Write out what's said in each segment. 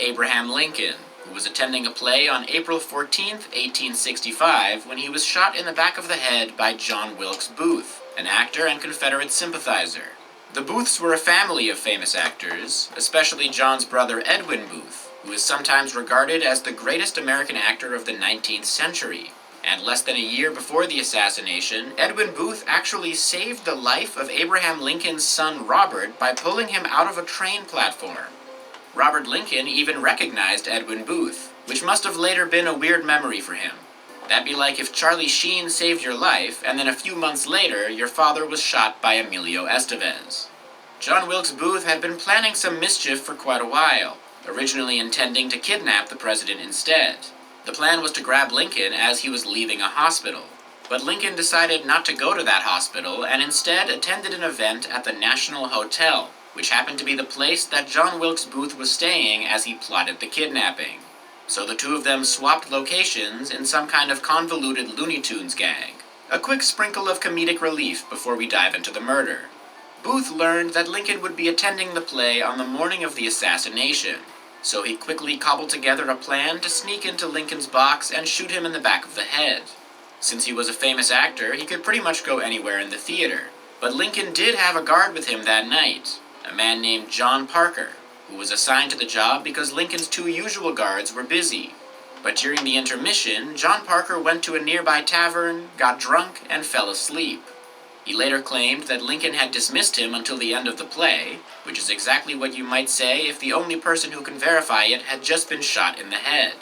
Abraham Lincoln, who was attending a play on April 14, 1865, when he was shot in the back of the head by John Wilkes Booth, an actor and Confederate sympathizer. The Booths were a family of famous actors, especially John's brother Edwin Booth, who is sometimes regarded as the greatest American actor of the 19th century. And less than a year before the assassination, Edwin Booth actually saved the life of Abraham Lincoln's son Robert by pulling him out of a train platform. Robert Lincoln even recognized Edwin Booth, which must have later been a weird memory for him. That'd be like if Charlie Sheen saved your life, and then a few months later, your father was shot by Emilio Estevez. John Wilkes Booth had been planning some mischief for quite a while, originally intending to kidnap the president instead. The plan was to grab Lincoln as he was leaving a hospital. But Lincoln decided not to go to that hospital and instead attended an event at the National Hotel, which happened to be the place that John Wilkes Booth was staying as he plotted the kidnapping. So the two of them swapped locations in some kind of convoluted Looney Tunes gag. A quick sprinkle of comedic relief before we dive into the murder. Booth learned that Lincoln would be attending the play on the morning of the assassination, so he quickly cobbled together a plan to sneak into Lincoln's box and shoot him in the back of the head. Since he was a famous actor, he could pretty much go anywhere in the theater. But Lincoln did have a guard with him that night, a man named John Parker, who was assigned to the job because Lincoln's two usual guards were busy. But during the intermission, John Parker went to a nearby tavern, got drunk, and fell asleep. He later claimed that Lincoln had dismissed him until the end of the play, which is exactly what you might say if the only person who can verify it had just been shot in the head.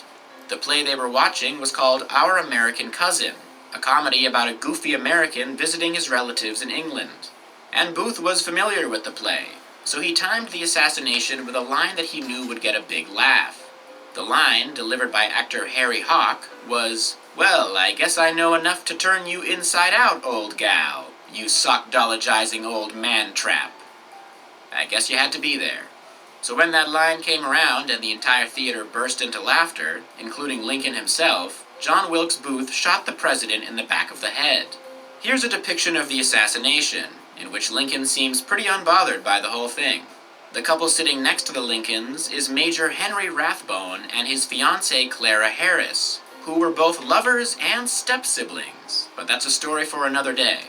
The play they were watching was called Our American Cousin, a comedy about a goofy American visiting his relatives in England. And Booth was familiar with the play, so he timed the assassination with a line that he knew would get a big laugh. The line, delivered by actor Harry Hawk, was, "Well, I guess I know enough to turn you inside out, old gal, you sock-dologizing old man-trap." I guess you had to be there. So when that line came around and the entire theater burst into laughter, including Lincoln himself, John Wilkes Booth shot the president in the back of the head. Here's a depiction of the assassination, in which Lincoln seems pretty unbothered by the whole thing. The couple sitting next to the Lincolns is Major Henry Rathbone and his fiancée Clara Harris, who were both lovers and step-siblings, but that's a story for another day.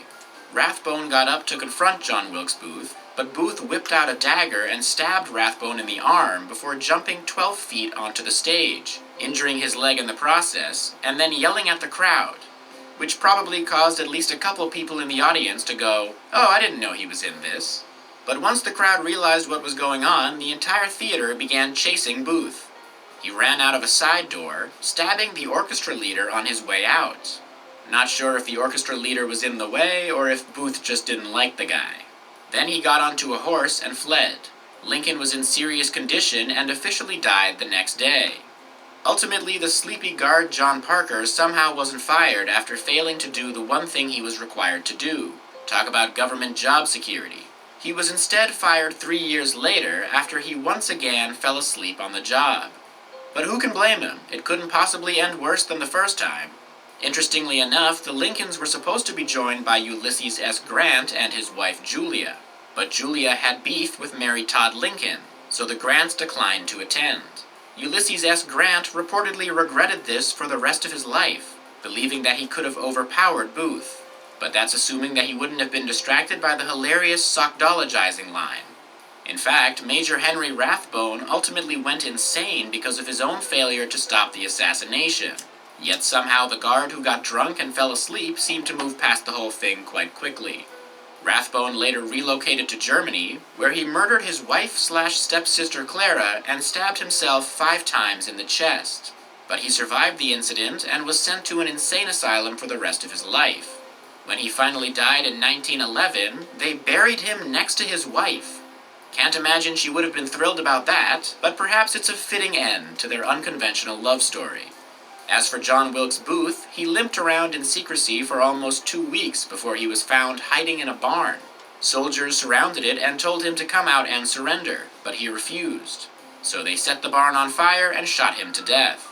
Rathbone got up to confront John Wilkes Booth, but Booth whipped out a dagger and stabbed Rathbone in the arm before jumping 12 feet onto the stage, injuring his leg in the process, and then yelling at the crowd, which probably caused at least a couple people in the audience to go, "Oh, I didn't know he was in this." But once the crowd realized what was going on, the entire theater began chasing Booth. He ran out of a side door, stabbing the orchestra leader on his way out. Not sure if the orchestra leader was in the way or if Booth just didn't like the guy. Then he got onto a horse and fled. Lincoln was in serious condition and officially died the next day. Ultimately, the sleepy guard John Parker somehow wasn't fired after failing to do the one thing he was required to do, talk about government job security. He was instead fired 3 years later after he once again fell asleep on the job. But who can blame him? It couldn't possibly end worse than the first time. Interestingly enough, the Lincolns were supposed to be joined by Ulysses S. Grant and his wife Julia, but Julia had beef with Mary Todd Lincoln, so the Grants declined to attend. Ulysses S. Grant reportedly regretted this for the rest of his life, believing that he could have overpowered Booth. But that's assuming that he wouldn't have been distracted by the hilarious sock-dologizing line. In fact, Major Henry Rathbone ultimately went insane because of his own failure to stop the assassination. Yet somehow the guard who got drunk and fell asleep seemed to move past the whole thing quite quickly. Rathbone later relocated to Germany, where he murdered his wife/stepsister Clara and stabbed himself 5 times in the chest. But he survived the incident and was sent to an insane asylum for the rest of his life. When he finally died in 1911, they buried him next to his wife. Can't imagine she would have been thrilled about that, but perhaps it's a fitting end to their unconventional love story. As for John Wilkes Booth, he limped around in secrecy for almost 2 weeks before he was found hiding in a barn. Soldiers surrounded it and told him to come out and surrender, but he refused. So they set the barn on fire and shot him to death.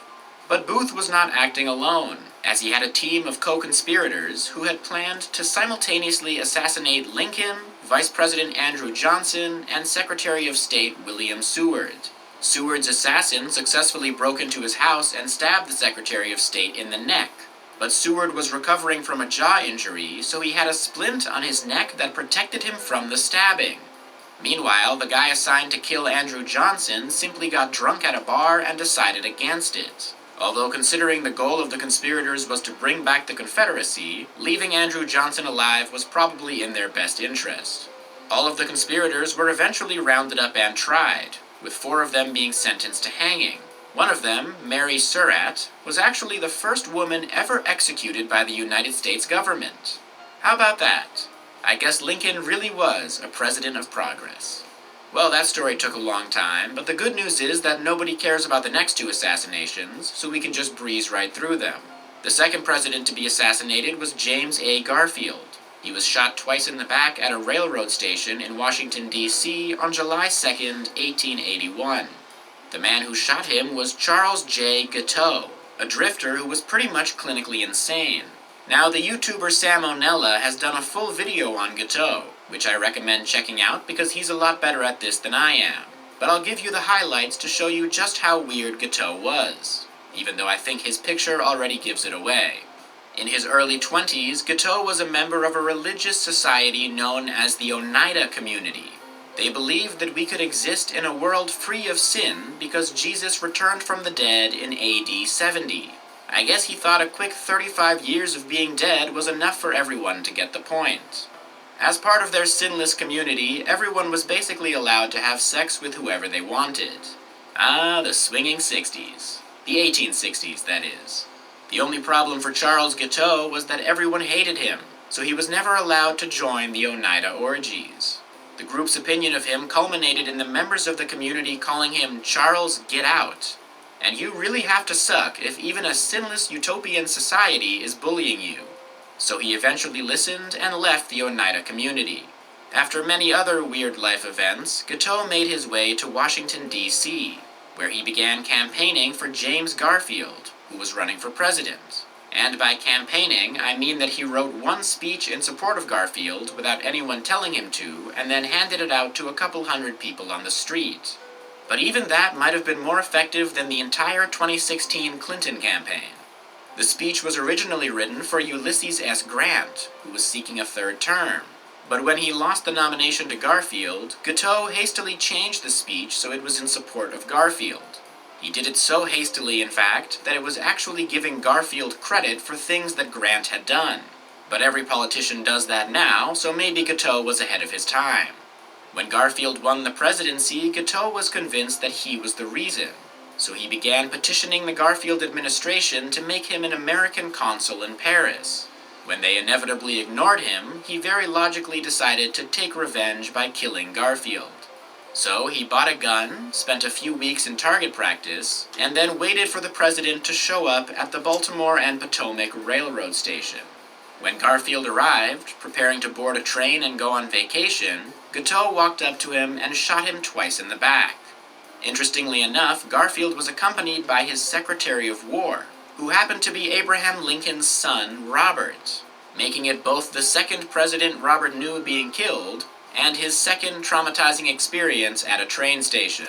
But Booth was not acting alone, as he had a team of co-conspirators who had planned to simultaneously assassinate Lincoln, Vice President Andrew Johnson, and Secretary of State William Seward. Seward's assassin successfully broke into his house and stabbed the Secretary of State in the neck. But Seward was recovering from a jaw injury, so he had a splint on his neck that protected him from the stabbing. Meanwhile, the guy assigned to kill Andrew Johnson simply got drunk at a bar and decided against it. Although considering the goal of the conspirators was to bring back the Confederacy, leaving Andrew Johnson alive was probably in their best interest. All of the conspirators were eventually rounded up and tried, with 4 of them being sentenced to hanging. One of them, Mary Surratt, was actually the first woman ever executed by the United States government. How about that? I guess Lincoln really was a president of progress. Well, that story took a long time, but the good news is that nobody cares about the next 2 assassinations, so we can just breeze right through them. The second president to be assassinated was James A. Garfield. He was shot twice in the back at a railroad station in Washington, D.C. on July 2, 1881. The man who shot him was Charles J. Guiteau, a drifter who was pretty much clinically insane. Now, the YouTuber Sam O'Nella has done a full video on Guiteau, which I recommend checking out because he's a lot better at this than I am. But I'll give you the highlights to show you just how weird Guiteau was, even though I think his picture already gives it away. In his early 20s, Guiteau was a member of a religious society known as the Oneida Community. They believed that we could exist in a world free of sin because Jesus returned from the dead in AD 70. I guess he thought a quick 35 years of being dead was enough for everyone to get the point. As part of their sinless community, everyone was basically allowed to have sex with whoever they wanted. Ah, the swinging 60s. The 1860s, that is. The only problem for Charles Guiteau was that everyone hated him, so he was never allowed to join the Oneida orgies. The group's opinion of him culminated in the members of the community calling him Charles Get Out. And you really have to suck if even a sinless utopian society is bullying you. So he eventually listened and left the Oneida community. After many other weird life events, Guiteau made his way to Washington, D.C., where he began campaigning for James Garfield, who was running for president. And by campaigning, I mean that he wrote one speech in support of Garfield without anyone telling him to, and then handed it out to a couple hundred people on the street. But even that might have been more effective than the entire 2016 Clinton campaign. The speech was originally written for Ulysses S. Grant, who was seeking a 3rd term. But when he lost the nomination to Garfield, Guiteau hastily changed the speech so it was in support of Garfield. He did it so hastily, in fact, that it was actually giving Garfield credit for things that Grant had done. But every politician does that now, so maybe Guiteau was ahead of his time. When Garfield won the presidency, Guiteau was convinced that he was the reason. So he began petitioning the Garfield administration to make him an American consul in Paris. When they inevitably ignored him, he very logically decided to take revenge by killing Garfield. So he bought a gun, spent a few weeks in target practice, and then waited for the president to show up at the Baltimore and Potomac Railroad Station. When Garfield arrived, preparing to board a train and go on vacation, Guiteau walked up to him and shot him twice in the back. Interestingly enough, Garfield was accompanied by his Secretary of War, who happened to be Abraham Lincoln's son, Robert, making it both the second president Robert knew being killed and his second traumatizing experience at a train station.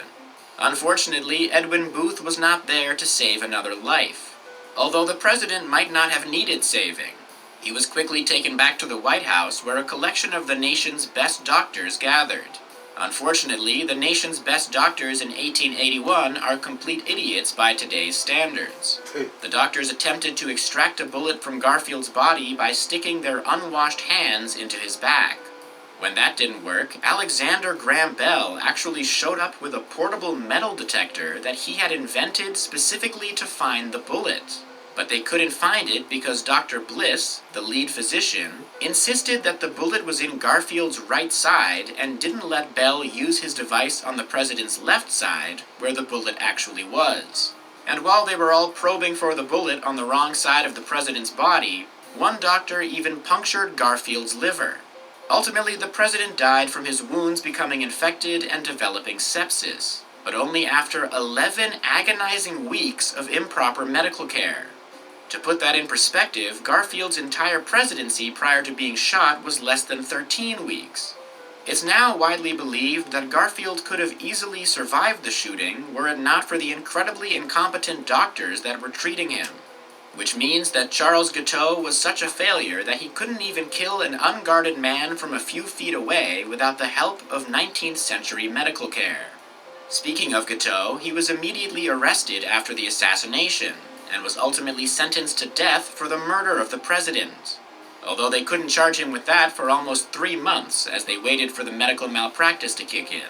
Unfortunately, Edwin Booth was not there to save another life, although the president might not have needed saving. He was quickly taken back to the White House, where a collection of the nation's best doctors gathered. Unfortunately, the nation's best doctors in 1881 are complete idiots by today's standards. The doctors attempted to extract a bullet from Garfield's body by sticking their unwashed hands into his back. When that didn't work, Alexander Graham Bell actually showed up with a portable metal detector that he had invented specifically to find the bullet. But they couldn't find it because Dr. Bliss, the lead physician, insisted that the bullet was in Garfield's right side and didn't let Bell use his device on the president's left side, where the bullet actually was. And while they were all probing for the bullet on the wrong side of the president's body, one doctor even punctured Garfield's liver. Ultimately, the president died from his wounds becoming infected and developing sepsis, but only after 11 agonizing weeks of improper medical care. To put that in perspective, Garfield's entire presidency prior to being shot was less than 13 weeks. It's now widely believed that Garfield could have easily survived the shooting were it not for the incredibly incompetent doctors that were treating him. Which means that Charles Guiteau was such a failure that he couldn't even kill an unguarded man from a few feet away without the help of 19th century medical care. Speaking of Guiteau, he was immediately arrested after the assassination, and was ultimately sentenced to death for the murder of the president. Although they couldn't charge him with that for almost 3 months as they waited for the medical malpractice to kick in.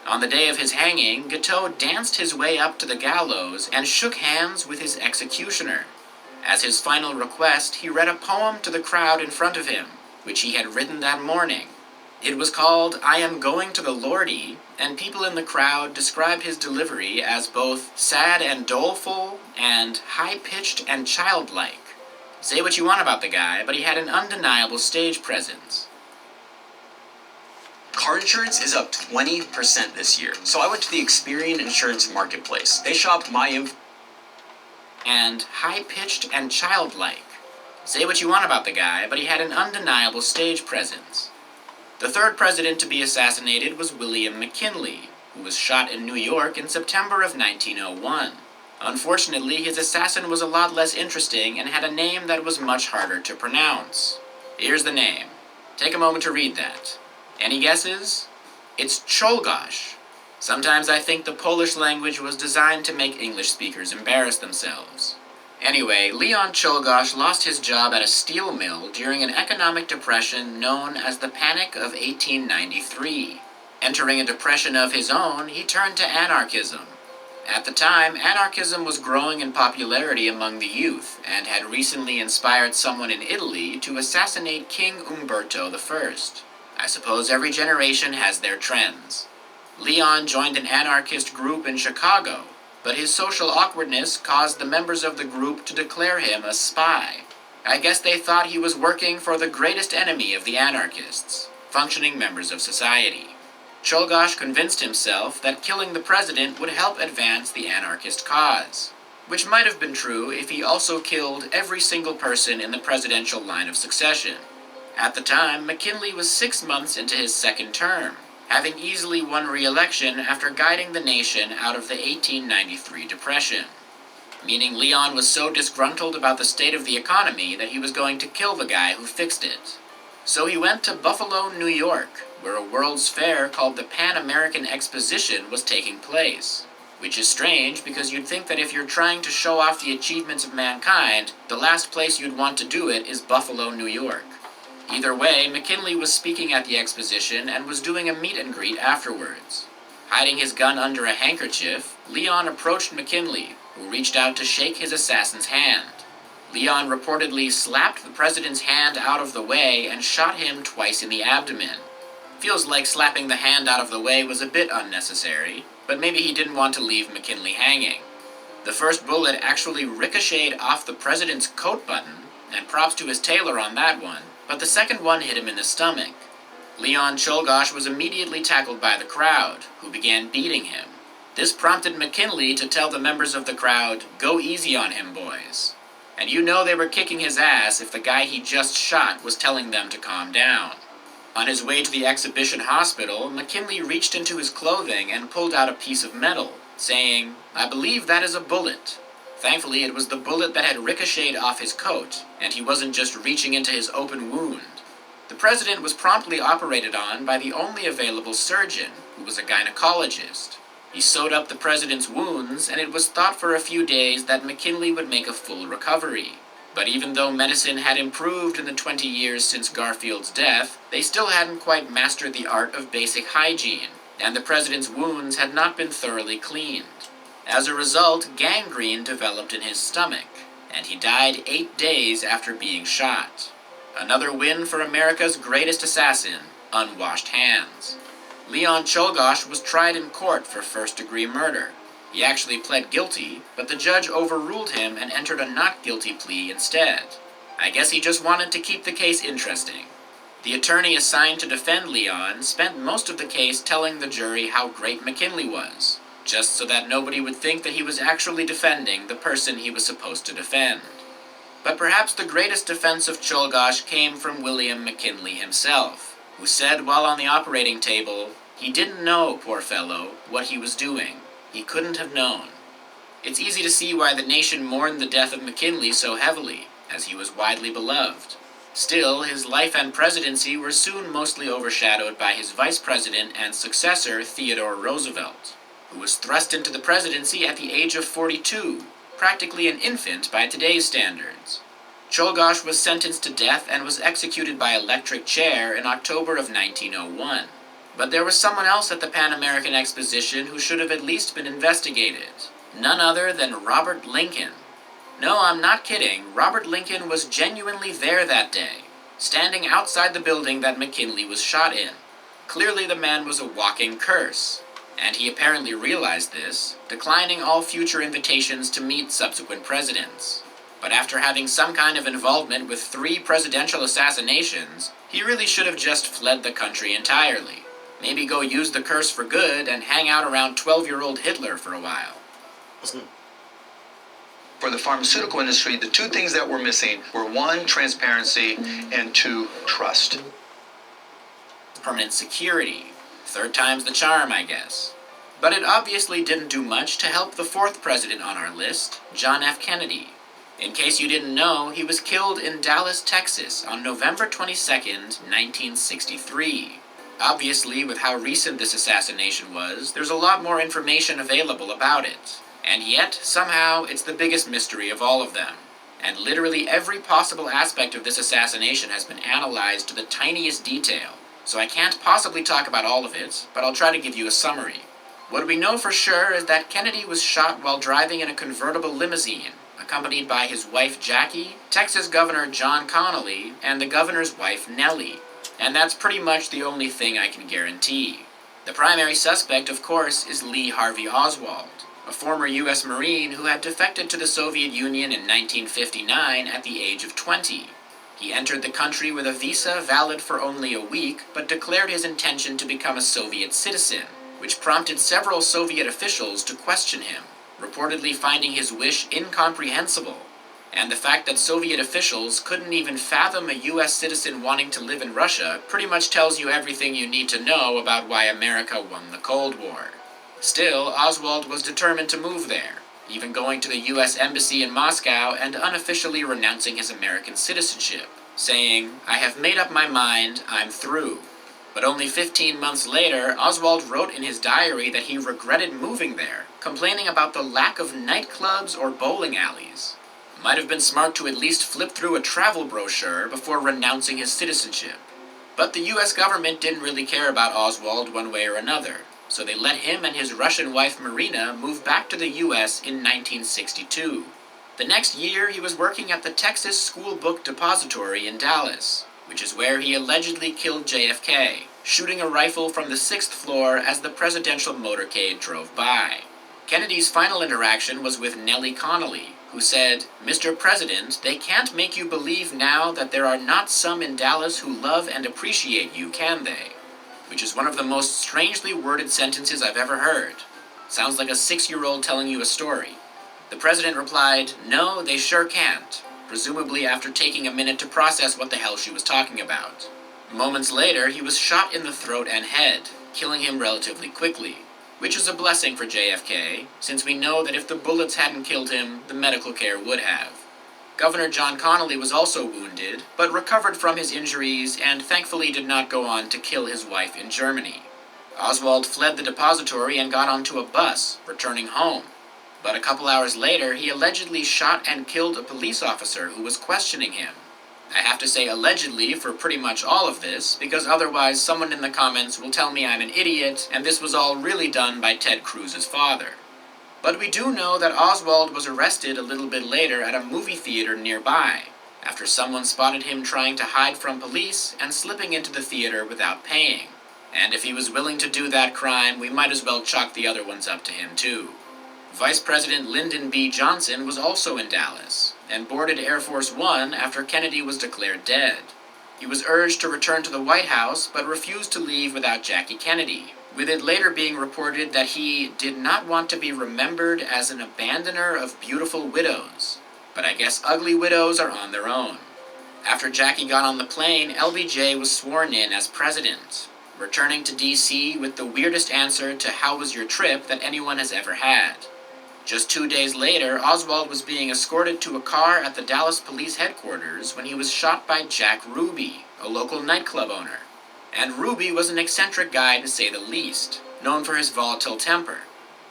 On the day of his hanging, Guiteau danced his way up to the gallows and shook hands with his executioner. As his final request, he read a poem to the crowd in front of him, which he had written that morning. It was called "I Am Going to the Lordy," and people in the crowd described his delivery as both sad and doleful and high-pitched and childlike. Say what you want about the guy, but he had an undeniable stage presence. Car insurance is up 20% this year, so I went to the Experian Insurance Marketplace. They shopped my info. And high-pitched and childlike. Say what you want about the guy, but he had an undeniable stage presence. The third president to be assassinated was William McKinley, who was shot in New York in September of 1901. Unfortunately, his assassin was a lot less interesting and had a name that was much harder to pronounce. Here's the name. Take a moment to read that. Any guesses? It's Czolgosz. Sometimes I think the Polish language was designed to make English speakers embarrass themselves. Anyway, Leon Czolgosz lost his job at a steel mill during an economic depression known as the Panic of 1893. Entering a depression of his own, he turned to anarchism. At the time, anarchism was growing in popularity among the youth, and had recently inspired someone in Italy to assassinate King Umberto I. I suppose every generation has their trends. Leon joined an anarchist group in Chicago, but his social awkwardness caused the members of the group to declare him a spy. I guess they thought he was working for the greatest enemy of the anarchists, functioning members of society. Czolgosz convinced himself that killing the president would help advance the anarchist cause, which might have been true if he also killed every single person in the presidential line of succession. At the time, McKinley was 6 months into his second term, having easily won re-election after guiding the nation out of the 1893 Depression. Meaning Leon was so disgruntled about the state of the economy that he was going to kill the guy who fixed it. So he went to Buffalo, New York, where a World's Fair called the Pan American Exposition was taking place. Which is strange, because you'd think that if you're trying to show off the achievements of mankind, the last place you'd want to do it is Buffalo, New York. Either way, McKinley was speaking at the exposition and was doing a meet and greet afterwards. Hiding his gun under a handkerchief, Leon approached McKinley, who reached out to shake his assassin's hand. Leon reportedly slapped the president's hand out of the way and shot him twice in the abdomen. Feels like slapping the hand out of the way was a bit unnecessary, but maybe he didn't want to leave McKinley hanging. The first bullet actually ricocheted off the president's coat button, and props to his tailor on that one, but the second one hit him in the stomach. Leon Czolgosz was immediately tackled by the crowd, who began beating him. This prompted McKinley to tell the members of the crowd, "Go easy on him, boys." And you know they were kicking his ass if the guy he just shot was telling them to calm down. On his way to the exhibition hospital, McKinley reached into his clothing and pulled out a piece of metal, saying, "I believe that is a bullet." Thankfully, it was the bullet that had ricocheted off his coat, and he wasn't just reaching into his open wound. The president was promptly operated on by the only available surgeon, who was a gynecologist. He sewed up the president's wounds, and it was thought for a few days that McKinley would make a full recovery. But even though medicine had improved in the 20 years since Garfield's death, they still hadn't quite mastered the art of basic hygiene, and the president's wounds had not been thoroughly cleaned. As a result, gangrene developed in his stomach, and he died 8 days after being shot. Another win for America's greatest assassin, unwashed hands. Leon Czolgosz was tried in court for first-degree murder. He actually pled guilty, but the judge overruled him and entered a not guilty plea instead. I guess he just wanted to keep the case interesting. The attorney assigned to defend Leon spent most of the case telling the jury how great McKinley was, just so that nobody would think that he was actually defending the person he was supposed to defend. But perhaps the greatest defense of Czolgosz came from William McKinley himself. who said while on the operating table, he didn't know, poor fellow, what he was doing. He couldn't have known. It's easy to see why the nation mourned the death of McKinley so heavily, as he was widely beloved. Still, his life and presidency were soon mostly overshadowed by his vice president and successor, Theodore Roosevelt, who was thrust into the presidency at the age of 42, practically an infant by today's standards. Czolgosz was sentenced to death and was executed by electric chair in October of 1901. But there was someone else at the Pan American Exposition who should have at least been investigated. None other than Robert Lincoln. No, I'm not kidding. Robert Lincoln was genuinely there that day, standing outside the building that McKinley was shot in. Clearly the man was a walking curse, and he apparently realized this, declining all future invitations to meet subsequent presidents. But after having some kind of involvement with 3 presidential assassinations, he really should have just fled the country entirely. Maybe go use the curse for good and hang out around 12-year-old Hitler for a while. For the pharmaceutical industry, the 2 things that were missing were 1, transparency, and 2, trust. Permanent security. 3rd time's the charm, I guess. But it obviously didn't do much to help the 4th president on our list, John F. Kennedy. In case you didn't know, he was killed in Dallas, Texas on November 22nd, 1963. Obviously, with how recent this assassination was, there's a lot more information available about it. And yet, somehow, it's the biggest mystery of all of them. And literally every possible aspect of this assassination has been analyzed to the tiniest detail. So I can't possibly talk about all of it, but I'll try to give you a summary. What we know for sure is that Kennedy was shot while driving in a convertible limousine, accompanied by his wife Jackie, Texas Governor John Connally, and the governor's wife Nellie. And that's pretty much the only thing I can guarantee. The primary suspect, of course, is Lee Harvey Oswald, a former U.S. Marine who had defected to the Soviet Union in 1959 at the age of 20. He entered the country with a visa valid for only a week, but declared his intention to become a Soviet citizen, which prompted several Soviet officials to question him, reportedly finding his wish incomprehensible. And the fact that Soviet officials couldn't even fathom a U.S. citizen wanting to live in Russia pretty much tells you everything you need to know about why America won the Cold War. Still, Oswald was determined to move there, even going to the U.S. Embassy in Moscow and unofficially renouncing his American citizenship, saying, "I have made up my mind, I'm through." But only 15 months later, Oswald wrote in his diary that he regretted moving there, complaining about the lack of nightclubs or bowling alleys. Might have been smart to at least flip through a travel brochure before renouncing his citizenship. But the U.S. government didn't really care about Oswald one way or another, so they let him and his Russian wife Marina move back to the U.S. in 1962. The next year, he was working at the Texas School Book Depository in Dallas, which is where he allegedly killed JFK, shooting a rifle from the 6th floor as the presidential motorcade drove by. Kennedy's final interaction was with Nellie Connally, who said, "Mr. President, they can't make you believe now that there are not some in Dallas who love and appreciate you, can they?" Which is one of the most strangely worded sentences I've ever heard. Sounds like a 6-year-old telling you a story. The president replied, "No, they sure can't," presumably after taking a minute to process what the hell she was talking about. Moments later, he was shot in the throat and head, killing him relatively quickly, which is a blessing for JFK, since we know that if the bullets hadn't killed him, the medical care would have. Governor John Connally was also wounded, but recovered from his injuries and thankfully did not go on to kill his wife in Germany. Oswald fled the depository and got onto a bus, returning home. But a couple hours later, he allegedly shot and killed a police officer who was questioning him. I have to say allegedly for pretty much all of this, because otherwise someone in the comments will tell me I'm an idiot and this was all really done by Ted Cruz's father. But we do know that Oswald was arrested a little bit later at a movie theater nearby, after someone spotted him trying to hide from police and slipping into the theater without paying. And if he was willing to do that crime, we might as well chalk the other ones up to him too. Vice President Lyndon B. Johnson was also in Dallas, and boarded Air Force One after Kennedy was declared dead. He was urged to return to the White House, but refused to leave without Jackie Kennedy, with it later being reported that he did not want to be remembered as an abandoner of beautiful widows. But I guess ugly widows are on their own. After Jackie got on the plane, LBJ was sworn in as president, returning to D.C. with the weirdest answer to "How was your trip?" that anyone has ever had. Just 2 days later, Oswald was being escorted to a car at the Dallas police headquarters when he was shot by Jack Ruby, a local nightclub owner. And Ruby was an eccentric guy to say the least, known for his volatile temper.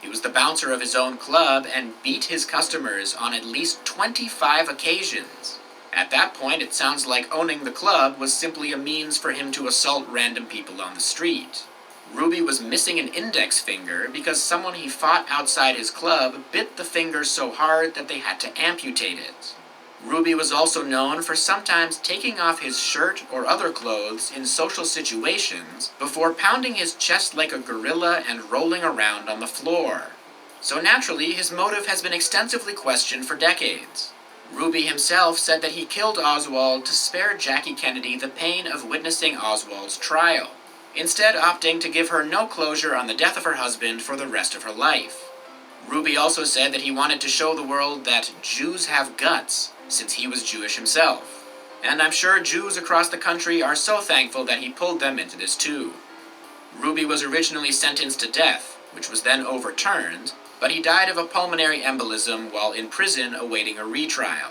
He was the bouncer of his own club and beat his customers on at least 25 occasions. At that point, it sounds like owning the club was simply a means for him to assault random people on the street. Ruby was missing an index finger because someone he fought outside his club bit the finger so hard that they had to amputate it. Ruby was also known for sometimes taking off his shirt or other clothes in social situations before pounding his chest like a gorilla and rolling around on the floor. So naturally, his motive has been extensively questioned for decades. Ruby himself said that he killed Oswald to spare Jackie Kennedy the pain of witnessing Oswald's trial, instead opting to give her no closure on the death of her husband for the rest of her life. Ruby also said that he wanted to show the world that Jews have guts, since he was Jewish himself. And I'm sure Jews across the country are so thankful that he pulled them into this too. Ruby was originally sentenced to death, which was then overturned, but he died of a pulmonary embolism while in prison awaiting a retrial.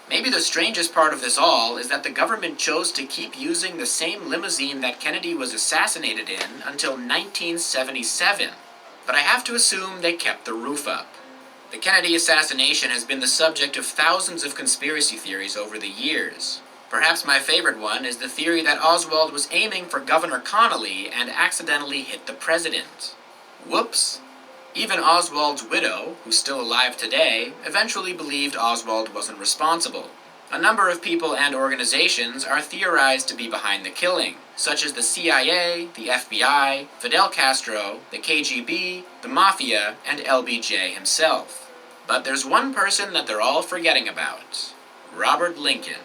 Maybe the strangest part of this all is that the government chose to keep using the same limousine that Kennedy was assassinated in until 1977, but I have to assume they kept the roof up. The Kennedy assassination has been the subject of thousands of conspiracy theories over the years. Perhaps my favorite one is the theory that Oswald was aiming for Governor Connolly and accidentally hit the president. Whoops! Even Oswald's widow, who's still alive today, eventually believed Oswald wasn't responsible. A number of people and organizations are theorized to be behind the killing, such as the CIA, the FBI, Fidel Castro, the KGB, the Mafia, and LBJ himself. But there's one person that they're all forgetting about: Robert Lincoln.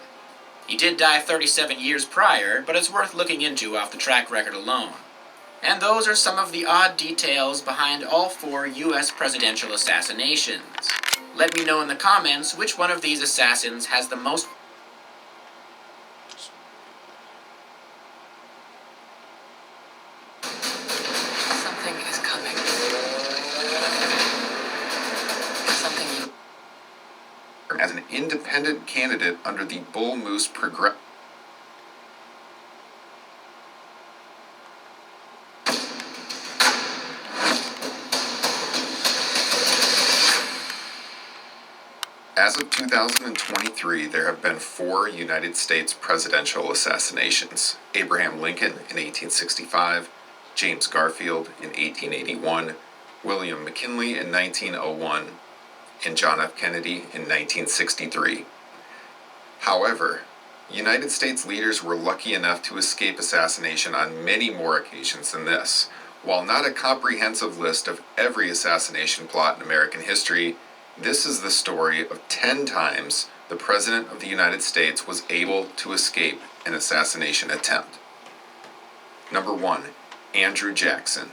He did die 37 years prior, but it's worth looking into off the track record alone. And those are some of the odd details behind all 4 U.S. presidential assassinations. Let me know in the comments which one of these assassins has the most... Something is coming. Something you... As an independent candidate under the Bull Moose Progressive. As of 2023, there have been 4 United States presidential assassinations: Abraham Lincoln in 1865, James Garfield in 1881, William McKinley in 1901, and John F. Kennedy in 1963. However, United States leaders were lucky enough to escape assassination on many more occasions than this. While not a comprehensive list of every assassination plot in American history, this is the story of 10 times the President of the United States was able to escape an assassination attempt. Number 1. Andrew Jackson.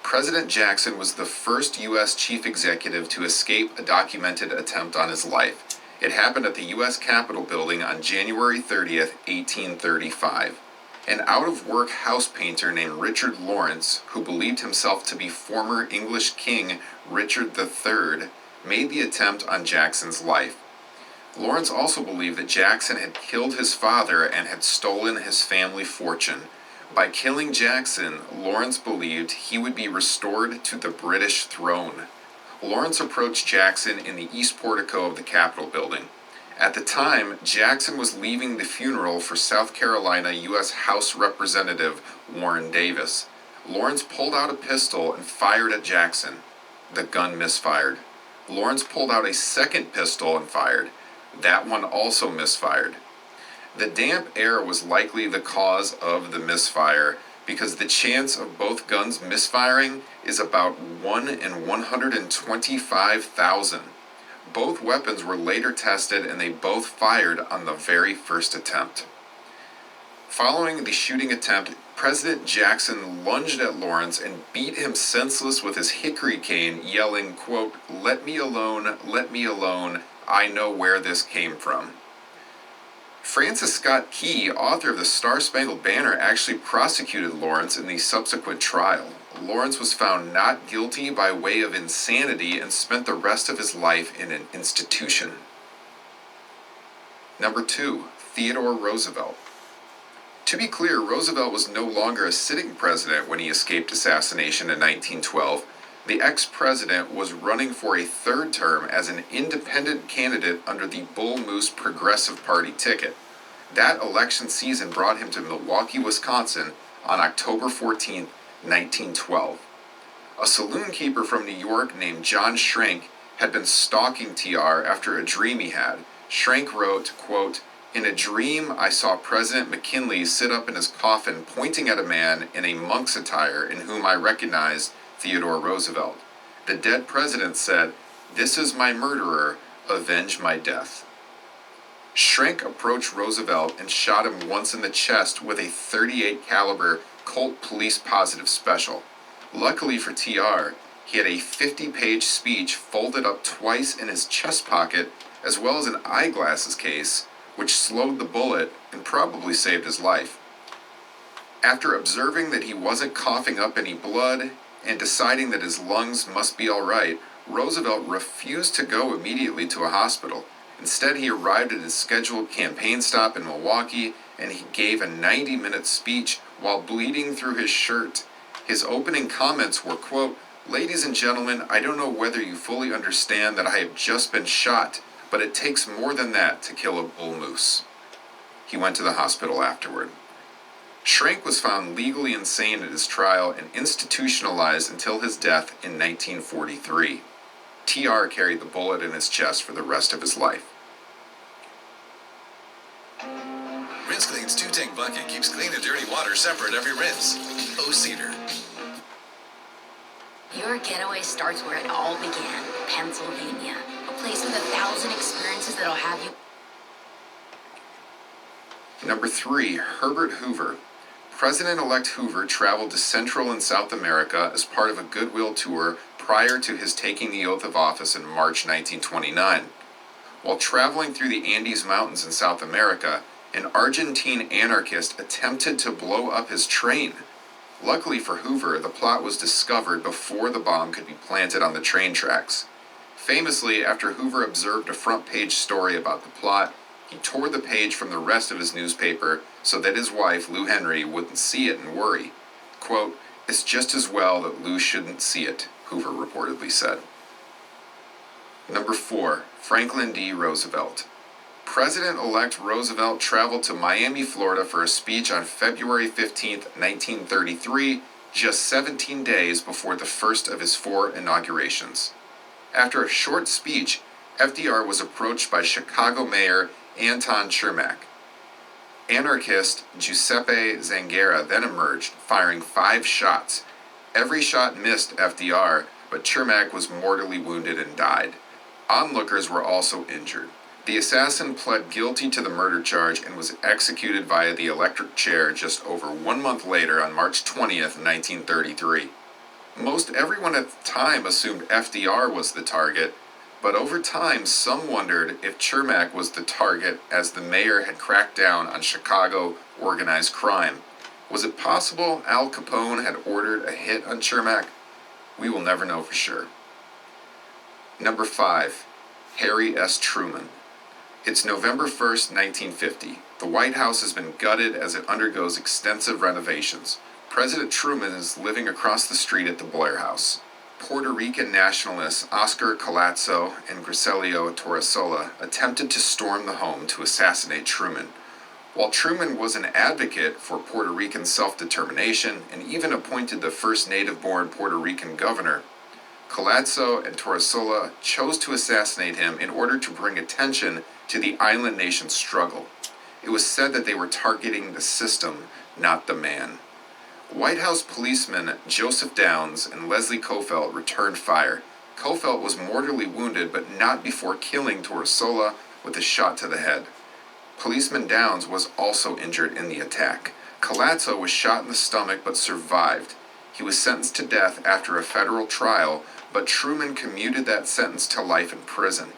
President Jackson was the first U.S. chief executive to escape a documented attempt on his life. It happened at the U.S. Capitol building on January 30th, 1835. An out-of-work house painter named Richard Lawrence, who believed himself to be former English King Richard III, made the attempt on Jackson's life. Lawrence also believed that Jackson had killed his father and had stolen his family fortune. By killing Jackson, Lawrence believed he would be restored to the British throne. Lawrence approached Jackson in the east portico of the Capitol building. At the time, Jackson was leaving the funeral for South Carolina U.S. House Representative Warren Davis. Lawrence pulled out a pistol and fired at Jackson. The gun misfired. Lawrence pulled out a second pistol and fired. That one also misfired. The damp air was likely the cause of the misfire because the chance of both guns misfiring is about 1 in 125,000. Both weapons were later tested and they both fired on the very first attempt. Following the shooting attempt, President Jackson lunged at Lawrence and beat him senseless with his hickory cane, yelling, quote, let me alone, I know where this came from." Francis Scott Key, author of the Star-Spangled Banner, actually prosecuted Lawrence in the subsequent trial. Lawrence was found not guilty by way of insanity and spent the rest of his life in an institution. Number 2, Theodore Roosevelt. To be clear, Roosevelt was no longer a sitting president when he escaped assassination in 1912. The ex-president was running for a third term as an independent candidate under the Bull Moose Progressive Party ticket. That election season brought him to Milwaukee, Wisconsin on October 14, 1912. A saloon keeper from New York named John Schrank had been stalking TR after a dream he had. Schrank wrote, quote, "In a dream, I saw President McKinley sit up in his coffin pointing at a man in a monk's attire in whom I recognized Theodore Roosevelt. The dead president said, 'This is my murderer, avenge my death.'" Schrank approached Roosevelt and shot him once in the chest with a .38 caliber Colt Police Positive Special. Luckily for TR, he had a 50-page speech folded up twice in his chest pocket, as well as an eyeglasses case, which slowed the bullet and probably saved his life. After observing that he wasn't coughing up any blood and deciding that his lungs must be all right, Roosevelt refused to go immediately to a hospital. Instead, he arrived at his scheduled campaign stop in Milwaukee, and he gave a 90-minute speech while bleeding through his shirt. His opening comments were, quote, "Ladies and gentlemen, I don't know whether you fully understand that I have just been shot, but it takes more than that to kill a bull moose." He went to the hospital afterward. Schrank was found legally insane at his trial and institutionalized until his death in 1943. TR carried the bullet in his chest for the rest of his life. Rinse Clean's 2-tank bucket keeps clean and dirty water separate every rinse. O-Cedar. Your getaway starts where it all began, Pennsylvania. A place with 1,000 experiences that'll have you. Number 3, Herbert Hoover. President-elect Hoover traveled to Central and South America as part of a goodwill tour prior to his taking the oath of office in March 1929. While traveling through the Andes Mountains in South America, an Argentine anarchist attempted to blow up his train. Luckily for Hoover, the plot was discovered before the bomb could be planted on the train tracks. Famously, after Hoover observed a front-page story about the plot, he tore the page from the rest of his newspaper so that his wife, Lou Henry, wouldn't see it and worry. Quote, "It's just as well that Lou shouldn't see it," Hoover reportedly said. Number 4, Franklin D. Roosevelt. President-elect Roosevelt traveled to Miami, Florida for a speech on February 15, 1933, just 17 days before the first of his 4 inaugurations. After a short speech, FDR was approached by Chicago Mayor Anton Chermak. Anarchist Giuseppe Zangara then emerged, firing 5 shots. Every shot missed FDR, but Chermak was mortally wounded and died. Onlookers were also injured. The assassin pled guilty to the murder charge and was executed via the electric chair just over 1 month later on March 20th, 1933. Most everyone at the time assumed FDR was the target, but over time some wondered if Chermak was the target as the mayor had cracked down on Chicago organized crime. Was it possible Al Capone had ordered a hit on Chermak? We will never know for sure. Number 5, Harry S. Truman. It's November 1st, 1950. The White House has been gutted as it undergoes extensive renovations. President Truman is living across the street at the Blair House. Puerto Rican nationalists Oscar Collazo and Griselio Torresola attempted to storm the home to assassinate Truman. While Truman was an advocate for Puerto Rican self-determination and even appointed the first native-born Puerto Rican governor, Collazo and Torresola chose to assassinate him in order to bring attention to the island nation's struggle. It was said that they were targeting the system, not the man. White House policemen Joseph Downs and Leslie Kofelt returned fire. Kofelt was mortally wounded, but not before killing Torresola with a shot to the head. Policeman Downs was also injured in the attack. Collazo was shot in the stomach but survived. He was sentenced to death after a federal trial, but Truman commuted that sentence to life in prison.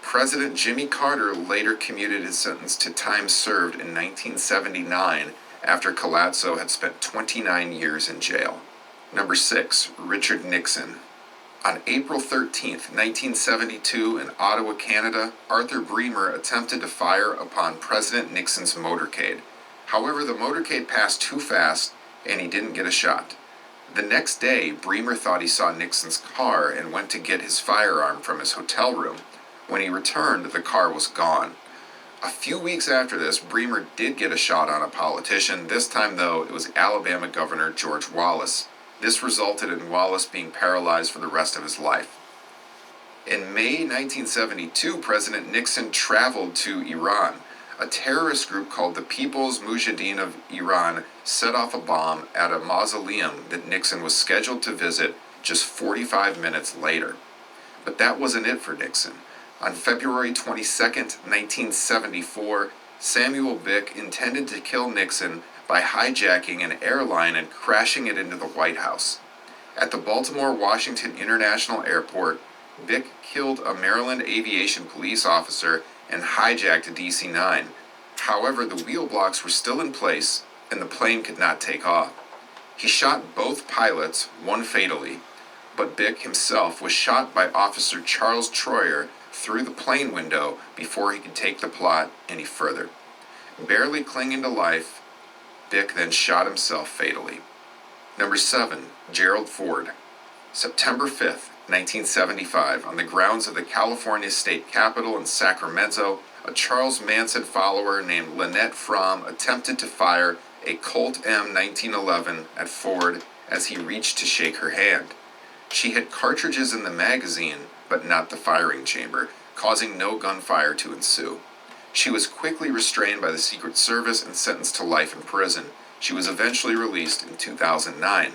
President Jimmy Carter later commuted his sentence to time served in 1979 after Collazo had spent 29 years in jail. Number 6, Richard Nixon. On April 13, 1972, in Ottawa, Canada, Arthur Bremer attempted to fire upon President Nixon's motorcade. However, the motorcade passed too fast and he didn't get a shot. The next day, Bremer thought he saw Nixon's car and went to get his firearm from his hotel room. When he returned, the car was gone. A few weeks after this, Bremer did get a shot on a politician. This time, though, it was Alabama Governor George Wallace. This resulted in Wallace being paralyzed for the rest of his life. In May 1972, President Nixon traveled to Iran. A terrorist group called the People's Mujahideen of Iran set off a bomb at a mausoleum that Nixon was scheduled to visit just 45 minutes later. But that wasn't it for Nixon. On February 22, 1974, Samuel Bick intended to kill Nixon by hijacking an airline and crashing it into the White House. At the Baltimore-Washington International Airport, Bick killed a Maryland aviation police officer and hijacked a DC-9. However, the wheel blocks were still in place and the plane could not take off. He shot both pilots, one fatally, but Bick himself was shot by Officer Charles Troyer through the plane window before he could take the plot any further. Barely clinging to life, Bick then shot himself fatally. Number 7, Gerald Ford. September 5th, 1975, on the grounds of the California State Capitol in Sacramento, a Charles Manson follower named Lynette Fromm attempted to fire a Colt M1911 at Ford as he reached to shake her hand. She had cartridges in the magazine, but not the firing chamber, causing no gunfire to ensue. She was quickly restrained by the Secret Service and sentenced to life in prison. She was eventually released in 2009.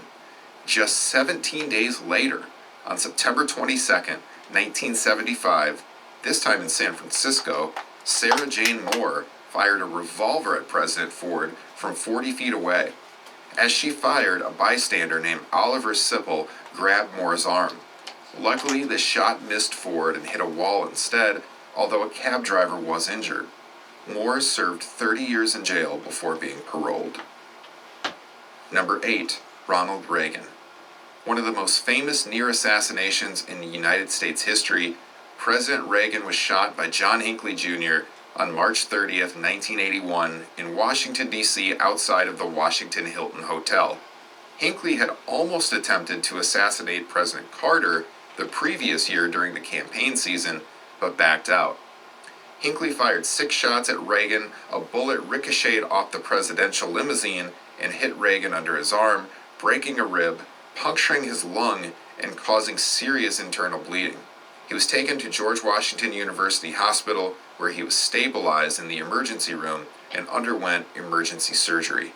Just 17 days later, on September 22, 1975, this time in San Francisco, Sarah Jane Moore fired a revolver at President Ford from 40 feet away. As she fired, a bystander named Oliver Sipple grabbed Moore's arm. Luckily, the shot missed Ford and hit a wall instead, although a cab driver was injured. Moore served 30 years in jail before being paroled. Number 8, Ronald Reagan. One of the most famous near assassinations in United States history, President Reagan was shot by John Hinckley Jr. on March 30th, 1981, in Washington, D.C., outside of the Washington Hilton Hotel. Hinckley had almost attempted to assassinate President Carter the previous year during the campaign season, but backed out. Hinckley fired 6 shots at Reagan, a bullet ricocheted off the presidential limousine and hit Reagan under his arm, breaking a rib, puncturing his lung, and causing serious internal bleeding. He was taken to George Washington University Hospital, where he was stabilized in the emergency room and underwent emergency surgery.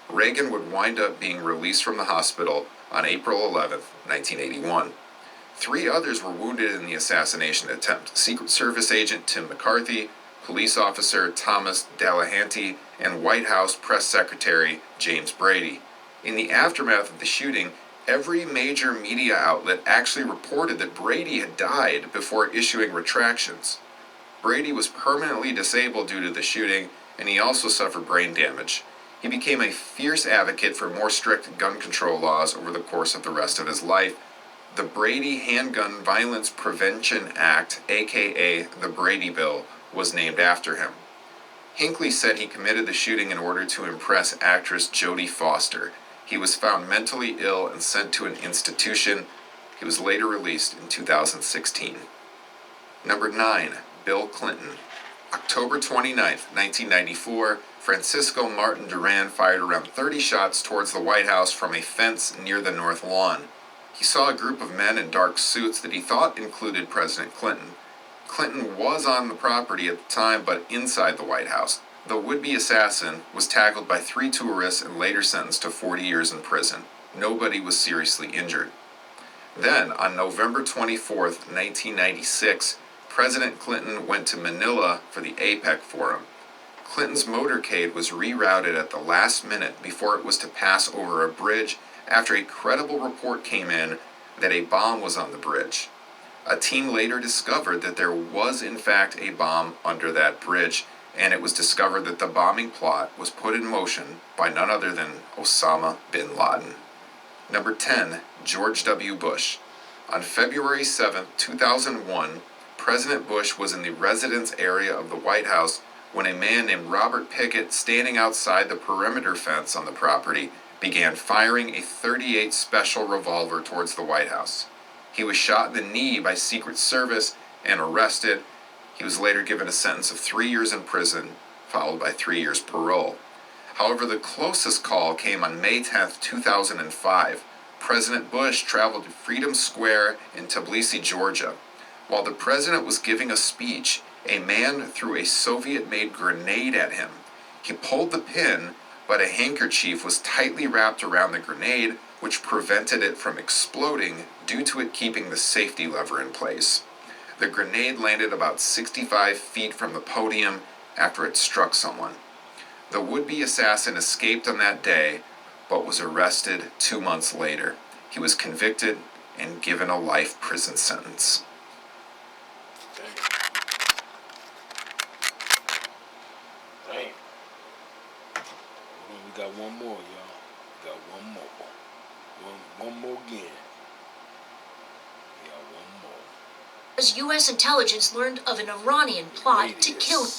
Reagan would wind up being released from the hospital on April 11, 1981. 3 others were wounded in the assassination attempt: Secret Service agent Tim McCarthy, police officer Thomas Delahanty, and White House press secretary James Brady. In the aftermath of the shooting, every major media outlet actually reported that Brady had died before issuing retractions. Brady was permanently disabled due to the shooting, and he also suffered brain damage. He became a fierce advocate for more strict gun control laws over the course of the rest of his life. The Brady Handgun Violence Prevention Act, aka the Brady Bill, was named after him. Hinckley said he committed the shooting in order to impress actress Jodie Foster. He was found mentally ill and sent to an institution. He was later released in 2016. Number 9, Bill Clinton. October 29, 1994, Francisco Martin Duran fired around 30 shots towards the White House from a fence near the North Lawn. He saw a group of men in dark suits that he thought included President Clinton. Clinton was on the property at the time, but inside the White House. The would-be assassin was tackled by 3 tourists and later sentenced to 40 years in prison. Nobody was seriously injured. Then, on November 24, 1996, President Clinton went to Manila for the APEC Forum. Clinton's motorcade was rerouted at the last minute before it was to pass over a bridge after a credible report came in that a bomb was on the bridge. A team later discovered that there was in fact a bomb under that bridge, and it was discovered that the bombing plot was put in motion by none other than Osama bin Laden. Number 10, George W. Bush. On February 7, 2001, President Bush was in the residence area of the White House when a man named Robert Pickett, standing outside the perimeter fence on the property, began firing a .38 special revolver towards the White House. He was shot in the knee by Secret Service and arrested. He was later given a sentence of 3 years in prison, followed by 3 years parole. However, the closest call came on May 10, 2005. President Bush traveled to Freedom Square in Tbilisi, Georgia. While the president was giving a speech, a man threw a Soviet-made grenade at him. He pulled the pin, but a handkerchief was tightly wrapped around the grenade, which prevented it from exploding due to it keeping the safety lever in place. The grenade landed about 65 feet from the podium after it struck someone. The would-be assassin escaped on that day, but was arrested 2 months later. He was convicted and given a life prison sentence. Damn. We got one more, y'all. We got one more. One more again. We got one more. As U.S. intelligence learned of an Iranian plot to kill him.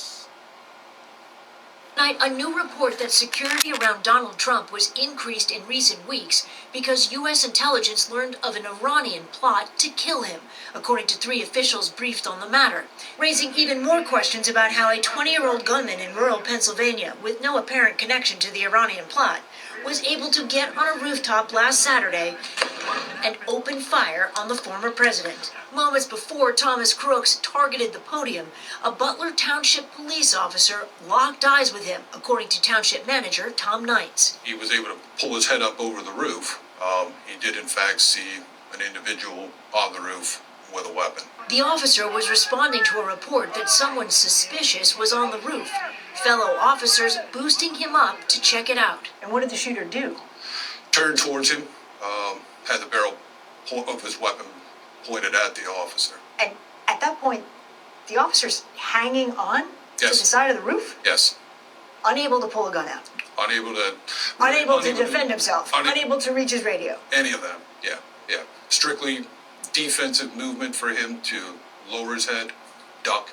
Tonight, a new report that security around Donald Trump was increased in recent weeks because U.S. intelligence learned of an Iranian plot to kill him, according to 3 officials briefed on the matter, raising even more questions about how a 20-year-old gunman in rural Pennsylvania, with no apparent connection to the Iranian plot, was able to get on a rooftop last Saturday and open fire on the former president. Moments before Thomas Crooks targeted the podium, a Butler Township police officer locked eyes with him, according to Township Manager Tom Knights. He was able to pull his head up over the roof. He did in fact see an individual on the roof with a weapon. The officer was responding to a report that someone suspicious was on the roof. Fellow officers boosting him up to check it out. And what did the shooter do? Turned towards him, had the barrel of his weapon pointed at the officer. And at that point, the officer's hanging on to the side of the roof? Yes. Unable to pull a gun out? Unable to defend himself? Unable to reach his radio? Any of them, yeah. Strictly defensive movement for him to lower his head, duck,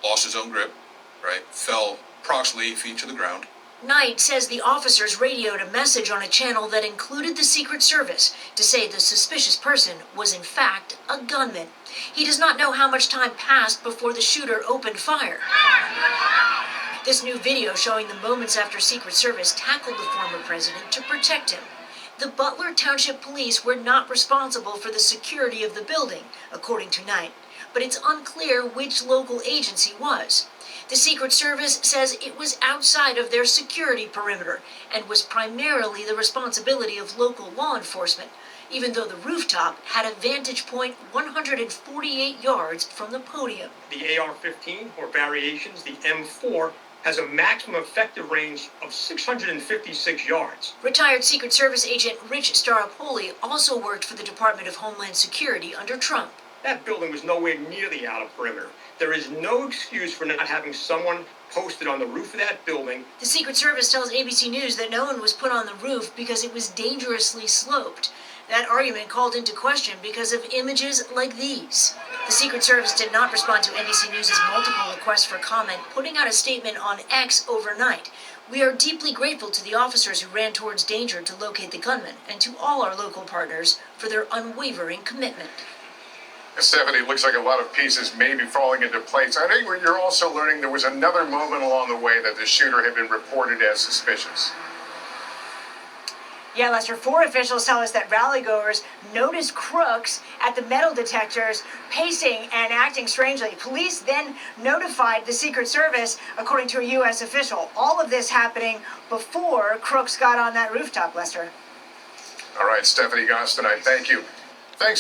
lost his own grip, right? Fell approximately 8 feet to the ground. Knight says the officers radioed a message on a channel that included the Secret Service to say the suspicious person was in fact a gunman. He does not know how much time passed before the shooter opened fire. This new video showing the moments after Secret Service tackled the former president to protect him. The Butler Township Police were not responsible for the security of the building, according to Knight, but it's unclear which local agency was. The Secret Service says it was outside of their security perimeter and was primarily the responsibility of local law enforcement, even though the rooftop had a vantage point 148 yards from the podium. The AR-15, or variations, the M4, has a maximum effective range of 656 yards. Retired Secret Service agent Rich Staropoli also worked for the Department of Homeland Security under Trump. That building was nowhere near the outer perimeter. There is no excuse for not having someone posted on the roof of that building. The Secret Service tells ABC News that no one was put on the roof because it was dangerously sloped. That argument called into question because of images like these. The Secret Service did not respond to NBC News' multiple requests for comment, putting out a statement on X overnight. We are deeply grateful to the officers who ran towards danger to locate the gunman, and to all our local partners for their unwavering commitment. Stephanie, it looks like a lot of pieces may be falling into place. I think you're also learning there was another moment along the way that the shooter had been reported as suspicious. Yeah, Lester, 4 officials tell us that rallygoers noticed Crooks at the metal detectors pacing and acting strangely. Police then notified the Secret Service, according to a U.S. official. All of this happening before Crooks got on that rooftop, Lester. All right, Stephanie Gostin, I thank you. Thanks.